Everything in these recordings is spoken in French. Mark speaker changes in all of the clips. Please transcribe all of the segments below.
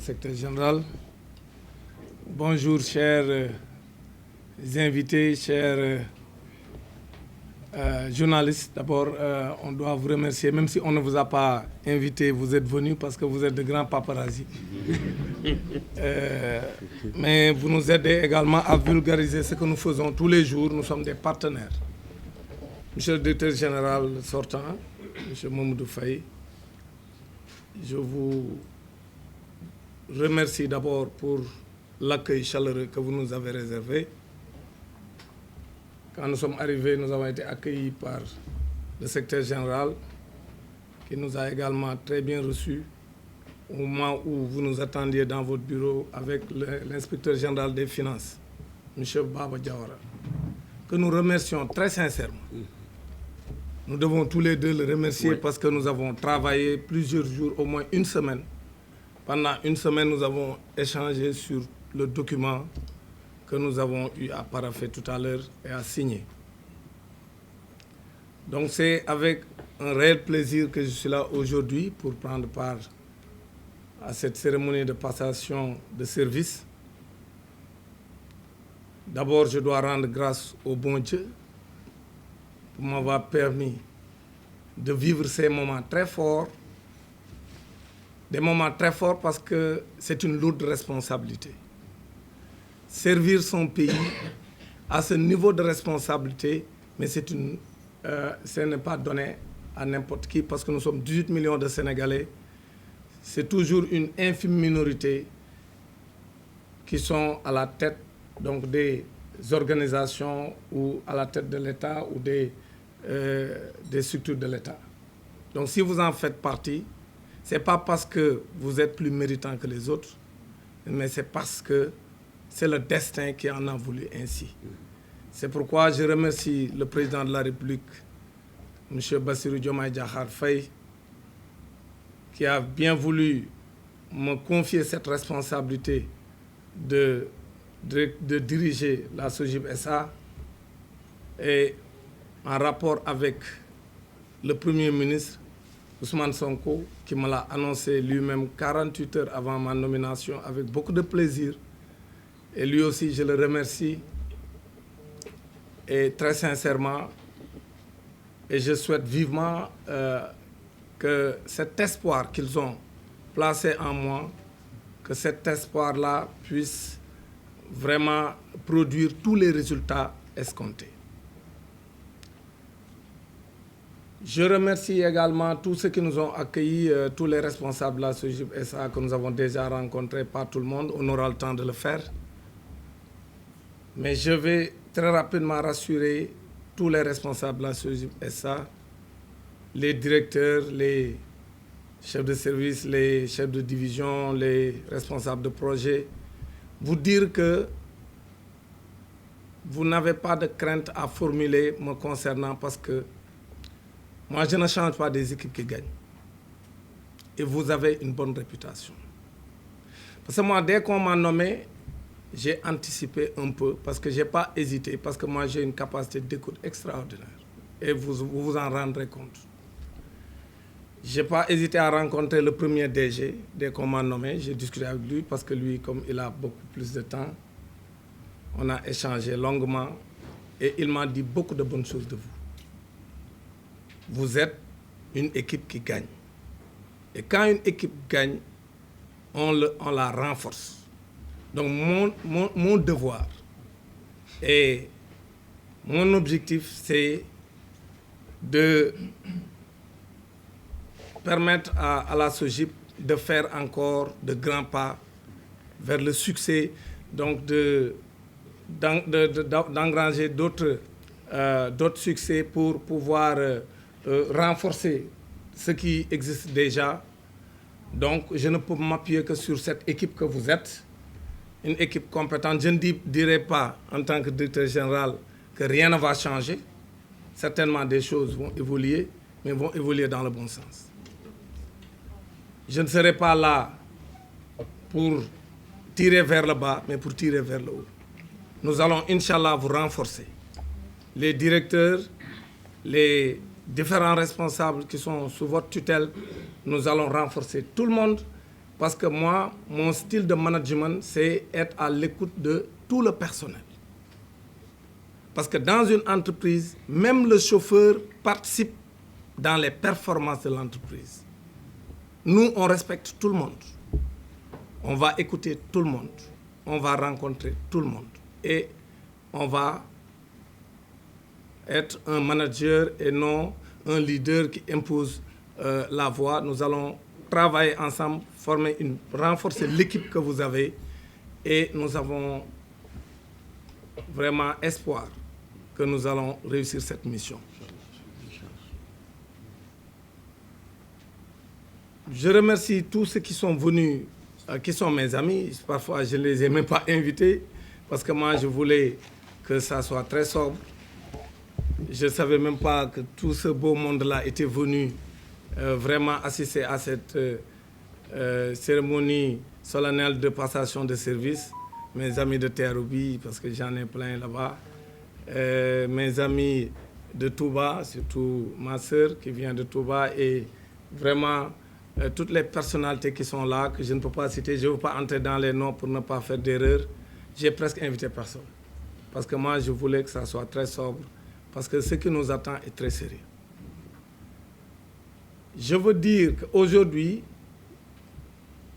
Speaker 1: secrétaire général. Bonjour, chers invités, chers journalistes. D'abord, on doit vous remercier, même si on ne vous a pas invité, vous êtes venus parce que vous êtes de grands paparazzi. Mais vous nous aidez également à vulgariser ce que nous faisons tous les jours. Nous sommes des partenaires. Monsieur le directeur général sortant, Monsieur Mamoudou Faye, je vous remercie d'abord pour l'accueil chaleureux que vous nous avez réservé. Quand nous sommes arrivés, nous avons été accueillis par le secrétaire général qui nous a également très bien reçus au moment où vous nous attendiez dans votre bureau avec l'inspecteur général des finances, M. Baba Diawara, que nous remercions très sincèrement. Nous devons tous les deux le remercier parce que nous avons travaillé plusieurs jours, au moins une semaine. Pendant une semaine, nous avons échangé sur le document que nous avons eu à parapher tout à l'heure et à signer. Donc c'est avec un réel plaisir que je suis là aujourd'hui pour prendre part à cette cérémonie de passation de service. D'abord, je dois rendre grâce au bon Dieu pour m'avoir permis de vivre ces moments très forts. Des moments très forts parce que c'est une lourde responsabilité. Servir son pays à ce niveau de responsabilité, mais ce n'est pas donné à n'importe qui parce que nous sommes 18 millions de Sénégalais. C'est toujours une infime minorité qui sont à la tête donc, des organisations ou à la tête de l'État ou des structures de l'État. Donc si vous en faites partie, ce n'est pas parce que vous êtes plus méritant que les autres, mais c'est parce que c'est le destin qui en a voulu ainsi. C'est pourquoi je remercie le président de la République, M. Bassirou Diomaye Diakhar Faye, qui a bien voulu me confier cette responsabilité de diriger la SOGIP SA et en rapport avec le Premier ministre Ousmane Sonko, qui me l'a annoncé lui-même 48 heures avant ma nomination avec beaucoup de plaisir. Et lui aussi, je le remercie et très sincèrement. Et je souhaite vivement que cet espoir qu'ils ont placé en moi, que cet espoir-là puisse vraiment produire tous les résultats escomptés. Je remercie également tous ceux qui nous ont accueillis, tous les responsables de la SOGIP SA que nous avons déjà rencontrés, pas tout le monde, on aura le temps de le faire. Mais je vais très rapidement rassurer tous les responsables de la SOGIP SA, les directeurs, les chefs de service, les chefs de division, les responsables de projet, vous dire que vous n'avez pas de crainte à formuler me concernant parce que moi, je ne change pas des équipes qui gagnent. Et vous avez une bonne réputation. Parce que moi, dès qu'on m'a nommé, j'ai anticipé un peu parce que je n'ai pas hésité, parce que moi, j'ai une capacité d'écoute extraordinaire. Et vous en rendrez compte. Je n'ai pas hésité à rencontrer le premier DG dès qu'on m'a nommé. J'ai discuté avec lui parce que lui, comme il a beaucoup plus de temps, on a échangé longuement et il m'a dit beaucoup de bonnes choses de vous. Vous êtes une équipe qui gagne. Et quand une équipe gagne, on la renforce. Donc mon devoir et mon objectif, c'est de permettre à la SOGIP de faire encore de grands pas vers le succès, donc d'engranger d'autres succès pour pouvoir renforcer ce qui existe déjà. Donc, je ne peux m'appuyer que sur cette équipe que vous êtes, une équipe compétente. Je ne dirai pas, en tant que directeur général, que rien ne va changer. Certainement, des choses vont évoluer, mais vont évoluer dans le bon sens. Je ne serai pas là pour tirer vers le bas, mais pour tirer vers le haut. Nous allons, Inch'Allah, vous renforcer. Les directeurs, les différents responsables qui sont sous votre tutelle, nous allons renforcer tout le monde parce que moi, mon style de management, c'est être à l'écoute de tout le personnel. Parce que dans une entreprise, même le chauffeur participe dans les performances de l'entreprise. Nous, on respecte tout le monde. On va écouter tout le monde. On va rencontrer tout le monde. Et on va être un manager et non un leader qui impose la voie. Nous allons travailler ensemble, renforcer l'équipe que vous avez et nous avons vraiment espoir que nous allons réussir cette mission. Je remercie tous ceux qui sont venus, qui sont mes amis. Parfois, je ne les ai même pas invités parce que moi, je voulais que ça soit très sobre. Je ne savais même pas que tout ce beau monde-là était venu vraiment assister à cette cérémonie solennelle de passation de service. Mes amis de Terre-Roubi, parce que j'en ai plein là-bas. Mes amis de Touba, surtout ma sœur qui vient de Touba, et vraiment toutes les personnalités qui sont là, que je ne peux pas citer. Je ne veux pas entrer dans les noms pour ne pas faire d'erreur. J'ai presque invité personne. Parce que moi, je voulais que ça soit très sobre. Parce que ce qui nous attend est très sérieux. Je veux dire qu'aujourd'hui,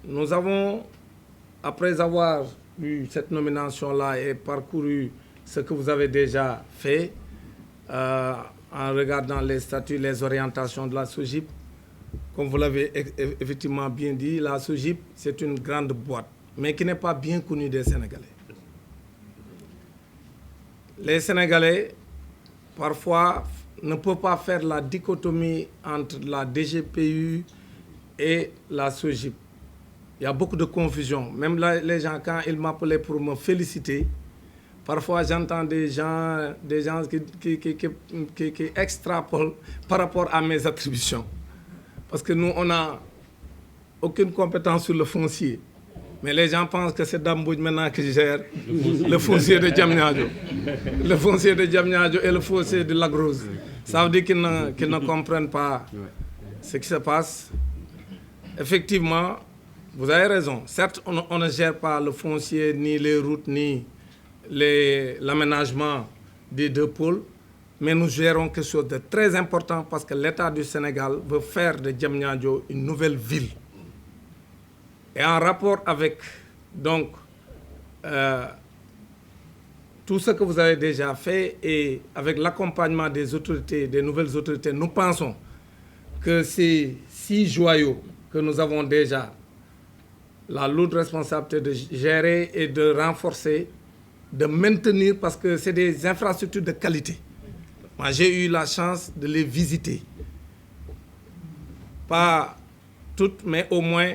Speaker 1: nous avons, après avoir eu cette nomination-là et parcouru ce que vous avez déjà fait, en regardant les statuts, les orientations de la SOGIP, comme vous l'avez effectivement bien dit, la SOGIP, c'est une grande boîte, mais qui n'est pas bien connue des Sénégalais. Les Sénégalais, parfois, ne peuvent pas faire la dichotomie entre la DGPU et la SOGIP. Il y a beaucoup de confusion. Même là, les gens, quand ils m'appelaient pour me féliciter, parfois j'entends des gens qui extrapolent par rapport à mes attributions. Parce que nous, on n'a aucune compétence sur le foncier. Mais les gens pensent que c'est Dambouj maintenant qui gère le foncier de Diamniadio. Le foncier de Diamniadio et le foncier de Lac-Rose. Ça veut dire qu'ils ne comprennent pas ce qui se passe. Effectivement, vous avez raison. Certes, on ne gère pas le foncier, ni les routes, ni l'aménagement des deux pôles, mais nous gérons quelque chose de très important parce que l'État du Sénégal veut faire de Diamniadio une nouvelle ville. Et en rapport avec donc, tout ce que vous avez déjà fait et avec l'accompagnement des autorités, des nouvelles autorités, nous pensons que ces 6 joyaux que nous avons déjà la lourde responsabilité de gérer et de renforcer, de maintenir, parce que c'est des infrastructures de qualité. Moi, j'ai eu la chance de les visiter. Pas toutes, mais au moins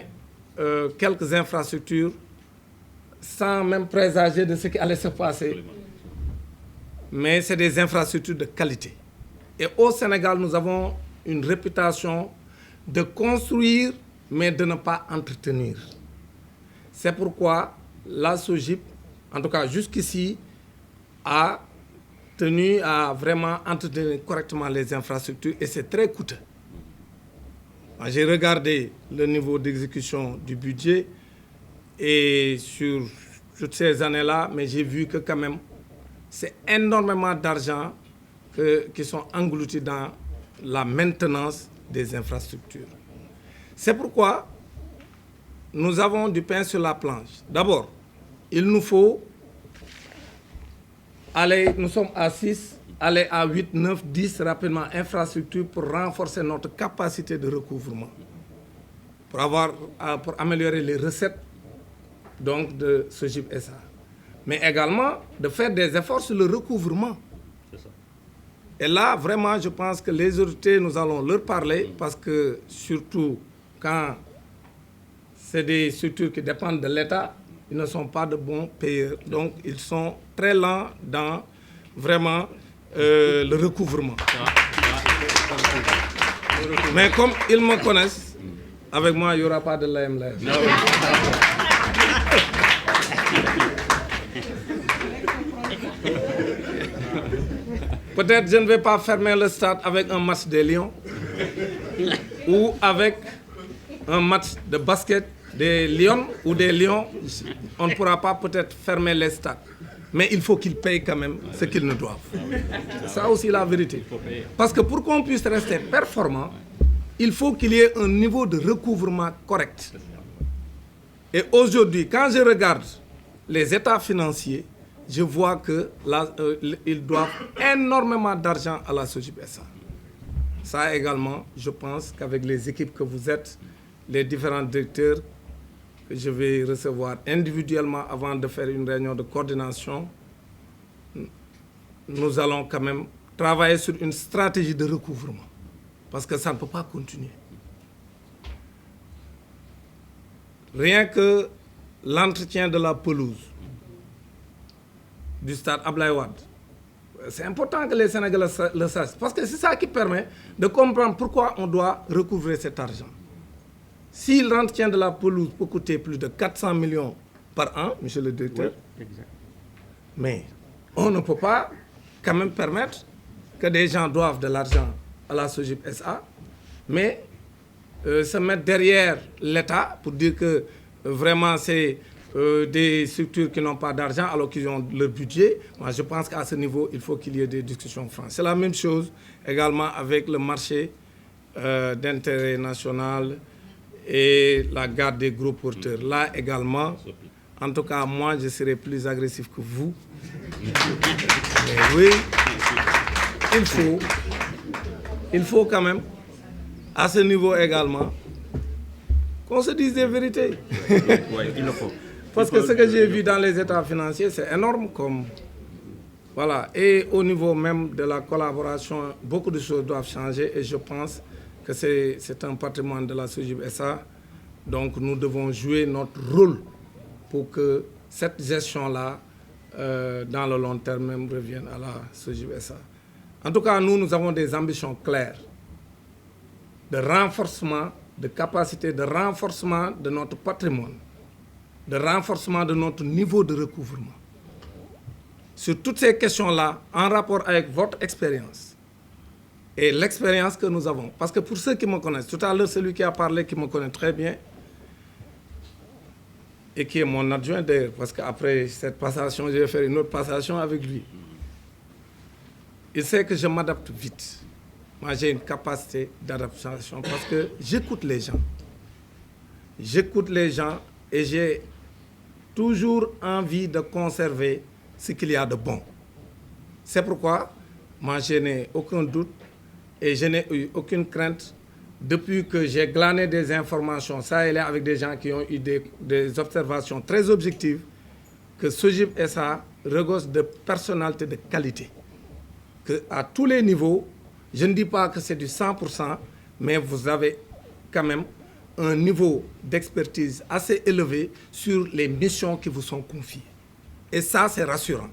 Speaker 1: quelques infrastructures, sans même présager de ce qui allait se passer. Mais c'est des infrastructures de qualité. Et au Sénégal, nous avons une réputation de construire, mais de ne pas entretenir. C'est pourquoi la SOGIP, en tout cas jusqu'ici, a tenu à vraiment entretenir correctement les infrastructures et c'est très coûteux. J'ai regardé le niveau d'exécution du budget et sur toutes ces années-là, mais j'ai vu que quand même, c'est énormément d'argent qui sont engloutis dans la maintenance des infrastructures. C'est pourquoi nous avons du pain sur la planche. D'abord, il nous faut aller, nous sommes à 6, aller à 8, 9, 10 rapidement infrastructures pour renforcer notre capacité de recouvrement, pour améliorer les recettes donc, de SOGIP SA. Mais également de faire des efforts sur le recouvrement. Et là, vraiment, je pense que les autorités, nous allons leur parler parce que surtout quand c'est des structures qui dépendent de l'État, ils ne sont pas de bons payeurs. Donc, ils sont très lents dans vraiment le recouvrement. Mais comme ils me connaissent, avec moi, il n'y aura pas de l'AMLR. Peut-être je ne vais pas fermer le stade avec un match des Lions ou avec un match de basket des lions ou des lions, on ne pourra pas peut-être fermer les stades. Mais il faut qu'ils payent quand même ce qu'ils ne doivent. C'est ça aussi la vérité. Parce que pour qu'on puisse rester performant, il faut qu'il y ait un niveau de recouvrement correct. Et aujourd'hui, quand je regarde les états financiers, je vois qu'ils doivent énormément d'argent à la SOGIP-SA. Ça également, je pense qu'avec les équipes que vous êtes, les différents directeurs que je vais recevoir individuellement avant de faire une réunion de coordination, nous allons quand même travailler sur une stratégie de recouvrement. Parce que ça ne peut pas continuer. Rien que l'entretien de la pelouse du stade Abdoulaye Wade, c'est important que les Sénégalais le sachent. Parce que c'est ça qui permet de comprendre pourquoi on doit recouvrer cet argent. Si l'entretien de la pelouse peut coûter plus de 400 millions par an, monsieur le directeur, oui, mais on ne peut pas quand même permettre que des gens doivent de l'argent à la SOGIP-SA, mais se mettre derrière l'État pour dire que vraiment c'est des structures qui n'ont pas d'argent alors qu'ils ont leur budget. Moi, je pense qu'à ce niveau, il faut qu'il y ait des discussions franches. C'est la même chose également avec le marché d'intérêt national et la garde des gros porteurs. Là également, en tout cas, moi, je serai plus agressif que vous. Mais oui, il faut quand même, à ce niveau également, qu'on se dise des vérités.
Speaker 2: Oui, il le faut.
Speaker 1: Parce que ce que j'ai vu dans les états financiers, c'est énorme comme... Voilà. Et au niveau même de la collaboration, beaucoup de choses doivent changer et je pense que c'est un patrimoine de la SOGIP-SA. Donc nous devons jouer notre rôle pour que cette gestion-là, dans le long terme même, revienne à la SOGIP-SA. En tout cas, nous avons des ambitions claires de renforcement, de capacité, de renforcement de notre patrimoine, de renforcement de notre niveau de recouvrement. Sur toutes ces questions-là, en rapport avec votre expérience et l'expérience que nous avons. Parce que pour ceux qui me connaissent, tout à l'heure, celui qui a parlé, qui me connaît très bien, et qui est mon adjoint d'ailleurs, parce qu'après cette passation, je vais faire une autre passation avec lui. Il sait que je m'adapte vite. Moi, j'ai une capacité d'adaptation parce que j'écoute les gens. J'écoute les gens et j'ai toujours envie de conserver ce qu'il y a de bon. C'est pourquoi, moi, je n'ai aucun doute et je n'ai eu aucune crainte depuis que j'ai glané des informations, ça et là, avec des gens qui ont eu des observations très objectives, que SOGIP-SA regorge de personnalité de qualité. À tous les niveaux, je ne dis pas que c'est du 100%, mais vous avez quand même un niveau d'expertise assez élevé sur les missions qui vous sont confiées. Et ça, c'est rassurant.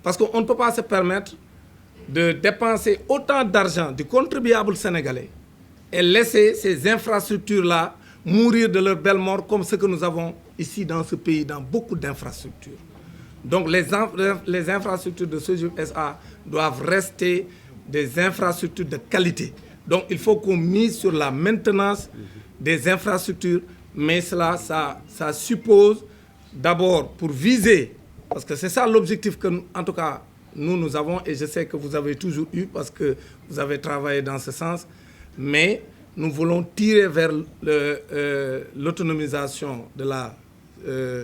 Speaker 1: Parce qu'on ne peut pas se permettre de dépenser autant d'argent du contribuable sénégalais et laisser ces infrastructures-là mourir de leur belle mort comme ce que nous avons ici dans ce pays, dans beaucoup d'infrastructures. Donc les infrastructures de SOGIP-SA doivent rester des infrastructures de qualité. Donc il faut qu'on mise sur la maintenance des infrastructures, mais cela, ça suppose d'abord pour viser, parce que c'est ça l'objectif que, en tout cas, nous avons, et je sais que vous avez toujours eu, parce que vous avez travaillé dans ce sens, mais nous voulons tirer vers l'autonomisation de la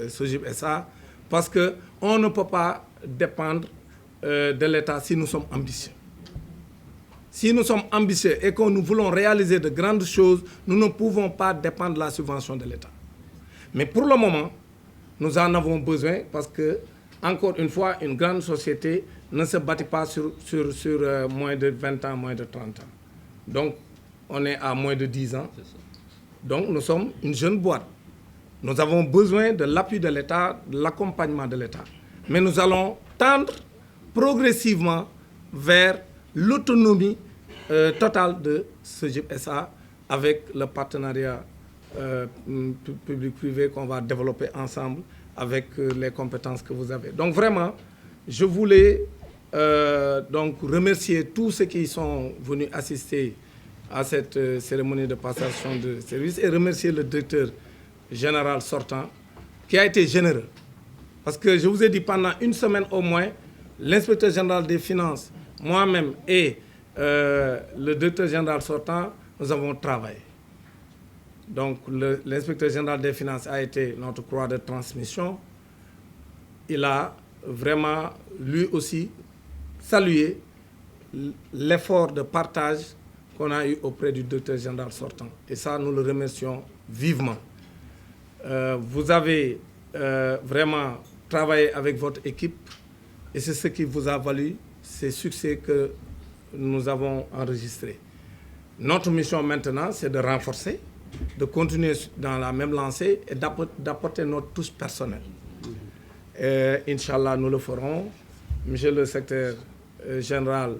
Speaker 1: SOGIP-SA, parce qu'on ne peut pas dépendre de l'État si nous sommes ambitieux. Si nous sommes ambitieux et que nous voulons réaliser de grandes choses, nous ne pouvons pas dépendre de la subvention de l'État. Mais pour le moment, nous en avons besoin parce que, encore une fois, une grande société ne se bâtit pas sur moins de 20 ans, moins de 30 ans. Donc, on est à moins de 10 ans. Donc, nous sommes une jeune boîte. Nous avons besoin de l'appui de l'État, de l'accompagnement de l'État. Mais nous allons tendre progressivement vers l'autonomie totale de SOGIP-SA avec le partenariat public-privé qu'on va développer ensemble avec les compétences que vous avez. Donc vraiment, je voulais donc remercier tous ceux qui sont venus assister à cette cérémonie de passation de service et remercier le directeur général sortant, qui a été généreux. Parce que je vous ai dit, pendant une semaine au moins, l'inspecteur général des finances, moi-même et le directeur général sortant, nous avons travaillé. Donc l'inspecteur général des finances a été notre croix de transmission. Il a vraiment, lui aussi, salué l'effort de partage qu'on a eu auprès du directeur général sortant. Et ça, nous le remercions vivement. Vous avez vraiment travaillé avec votre équipe et c'est ce qui vous a valu ces succès que nous avons enregistrés. Notre mission maintenant, c'est de renforcer, de continuer dans la même lancée et d'apporter notre touche personnelle. Inch'Allah, nous le ferons. Monsieur le secrétaire général,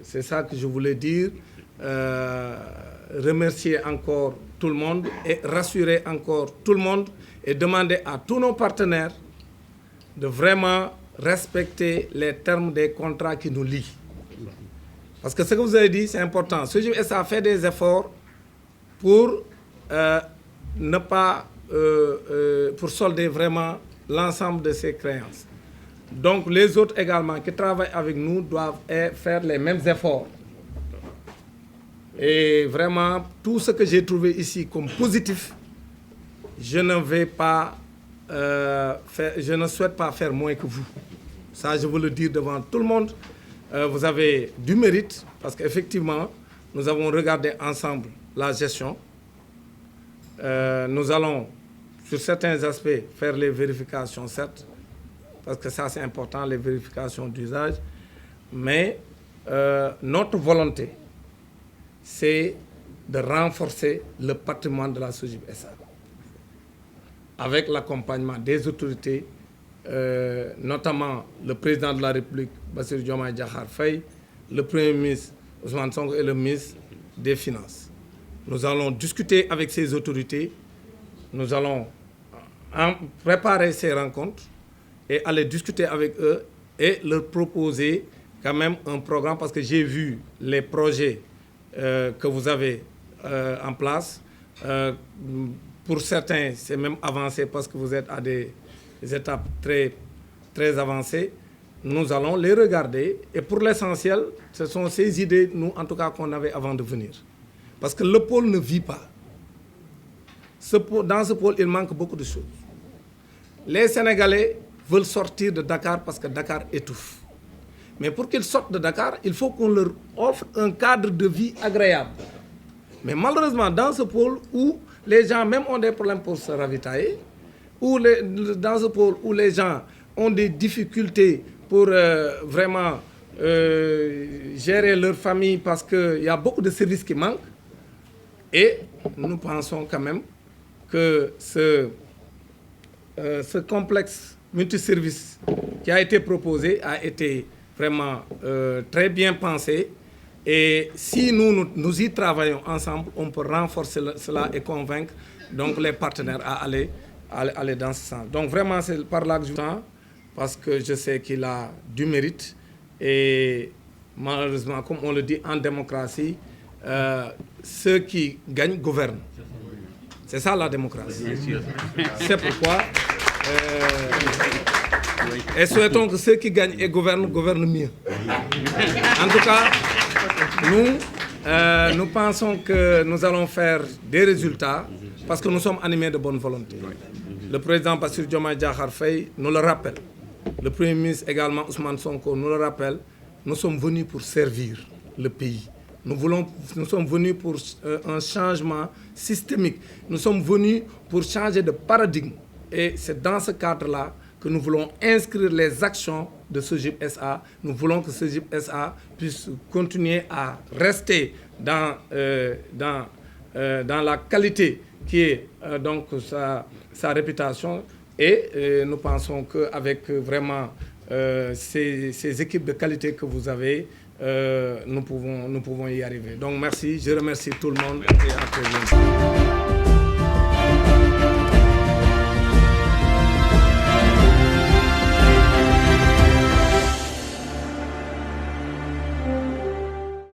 Speaker 1: c'est ça que je voulais dire. Remercier encore tout le monde et rassurer encore tout le monde et demander à tous nos partenaires de vraiment respecter les termes des contrats qui nous lient. Parce que ce que vous avez dit, c'est important. SOGIP SA fait des efforts pour ne pas pour solder vraiment l'ensemble de ses créances. Donc les autres également qui travaillent avec nous doivent faire les mêmes efforts. Et vraiment, tout ce que j'ai trouvé ici comme positif, je ne souhaite pas faire moins que vous. Ça, je veux le dire devant tout le monde. Vous avez du mérite parce qu'effectivement, nous avons regardé ensemble la gestion. Nous allons, sur certains aspects, faire les vérifications, certes, parce que ça, c'est important, les vérifications d'usage. Mais notre volonté, c'est de renforcer le patrimoine de la SOGIP SA avec l'accompagnement des autorités, notamment le président de la République, Bassirou Diomaye Diakhar Faye, le Premier ministre Ousmane Sonko et le ministre des Finances. Nous allons discuter avec ces autorités, nous allons préparer ces rencontres et aller discuter avec eux et leur proposer quand même un programme parce que j'ai vu les projets que vous avez en place. Pour certains, c'est même avancé parce que vous êtes à des étapes très, très avancées. Nous allons les regarder et pour l'essentiel, ce sont ces idées, nous, en tout cas, qu'on avait avant de venir. Parce que le pôle ne vit pas. Dans ce pôle, il manque beaucoup de choses. Les Sénégalais veulent sortir de Dakar parce que Dakar étouffe. Mais pour qu'ils sortent de Dakar, il faut qu'on leur offre un cadre de vie agréable. Mais malheureusement, dans ce pôle où les gens même ont des problèmes pour se ravitailler, dans ce pôle où les gens ont des difficultés pour vraiment gérer leur famille parce qu'il y a beaucoup de services qui manquent, et nous pensons quand même que ce complexe multiservice qui a été proposé a été vraiment très bien pensé. Et si nous y travaillons ensemble, on peut renforcer cela et convaincre donc, les partenaires à aller dans ce sens. Donc vraiment, c'est par là que je tends, parce que je sais qu'il a du mérite. Et malheureusement, comme on le dit en démocratie, ceux qui gagnent gouvernent. C'est ça la démocratie. C'est pourquoi... et souhaitons que ceux qui gagnent et gouvernent mieux. En tout cas, nous pensons que nous allons faire des résultats parce que nous sommes animés de bonne volonté. Le président Bassirou Diomaye Diakhar Faye nous le rappelle. Le Premier ministre également, Ousmane Sonko, nous le rappelle. Nous sommes venus pour servir le pays. Nous sommes venus pour un changement systémique. Nous sommes venus pour changer de paradigme. Et c'est dans ce cadre-là que nous voulons inscrire les actions de SOGIP SA. Nous voulons que SOGIP SA puisse continuer à rester dans la qualité qui est donc sa réputation. Et nous pensons qu'avec vraiment ces équipes de qualité que vous avez, nous pouvons y arriver. Donc merci, je remercie tout le monde et à très bientôt.